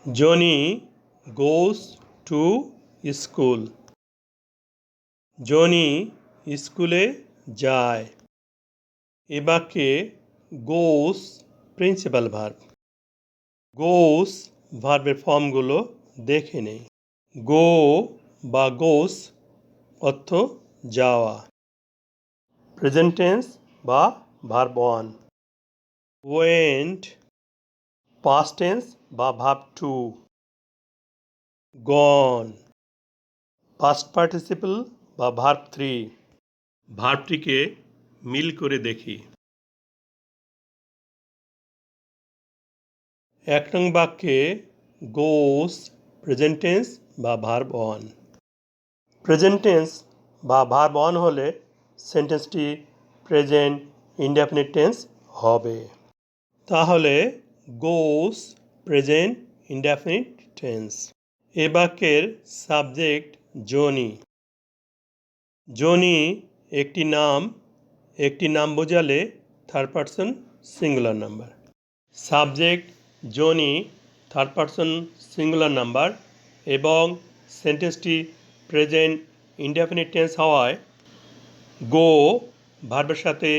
Johnny goes to school. Johnny স্কুলে যায়। এ বাক্যে গোস প্রিন্সিপাল ভার্ব। গোস ভার্বের ফর্মগুলো দেখে নেই। গো বা গোস অর্থ যাওয়া। প্রেজেন্ট টেন্স বা verb one. Went past tense বা ভার্ব টু। গন পাস্ট পার্টিসিপল বা ভার্ব থ্রি। ভার্বটিকে মিল করে দেখি। এক নং বাক্যে গোস প্রেজেন্ট টেন্স বা ভার্ব ওয়ান। প্রেজেন্ট টেন্স বা ভার্ব ওয়ান হলে সেন্টেন্সটি প্রেজেন্ট ইনডেফিনিট টেন্স হবে। তাহলে গোস প্রেজেন্ট ইনডেফিনিট টেন্স। এ বাক্যের সাবজেক্ট জনি। জনি একটি নাম বোঝালে third person singular number. Subject Johnny third person singular number এবং সেন্টেন্সটি প্রেজেন্ট ইনডেফিনিট টেন্স হওয়ায় গো ভার্বের সাথে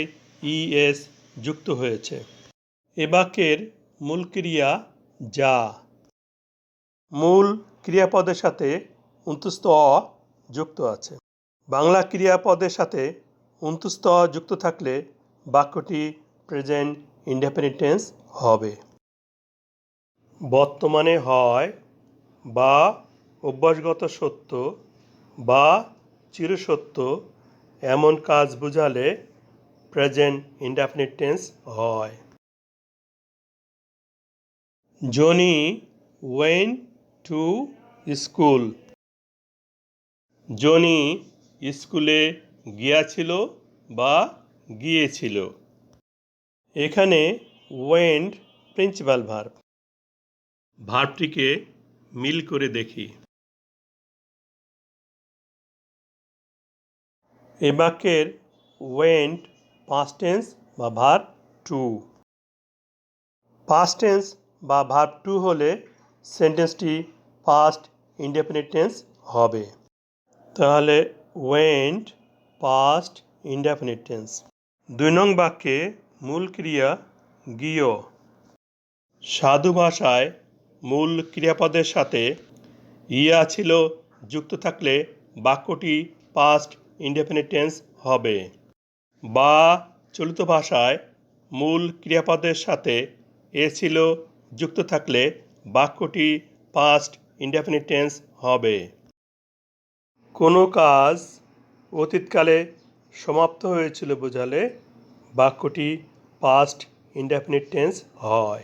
ইএস যুক্ত হয়েছে। এ বাক্যের মূল ক্রিয়া যা। মূল ক্রিয়াপদের সাথে অন্তস্থ অ যুক্ত আছে। বাংলা ক্রিয়াপদের সাথে অন্তস্থ অ যুক্ত থাকলে বাক্যটি প্রেজেন্ট ইনডেফিনিট টেন্স হবে। বর্তমানে হয় বা অভ্যাসগত সত্য বা চিরসত্য এমন কাজ বোঝালে প্রেজেন্ট ইনডেফিনিট টেন্স হয়। Johnny went to school. Johnny স্কুলে গিয়েছিল বা গিয়েছিল। এখানে ওয়েন্ট প্রিন্সিপাল ভার্ব। ভার্বটিকে মিল করে দেখি। এ বাক্যের ওয়েন্ট পাস্ট টেন্স বা ভার্ব টু। পাস্ট টেন্স বা ভার্ব টু হলে সেন্টেন্সটি পাস্ট ইনডেফিনিট টেন্স হবে। তাহলে ওয়েন্ট পাস্ট ইনডেফিনিট টেন্স। 2 নং বাক্যে মূল ক্রিয়া গিয়ে। সাধু ভাষায় মূল ক্রিয়াপদের সাথে ইয়া ছিল যুক্ত থাকলে বাক্যটি পাস্ট ইনডেফিনিট টেন্স হবে। বা চলিত ভাষায় মূল ক্রিয়াপদের সাথে এ ছিল যুক্ত থাকলে বাক্যটি পাস্ট ইনডেফিনিট টেন্স হবে। কোনো কাজ অতীতকালে সমাপ্ত হয়েছিল বোঝালে বাক্যটি পাস্ট ইনডেফিনিট টেন্স হয়।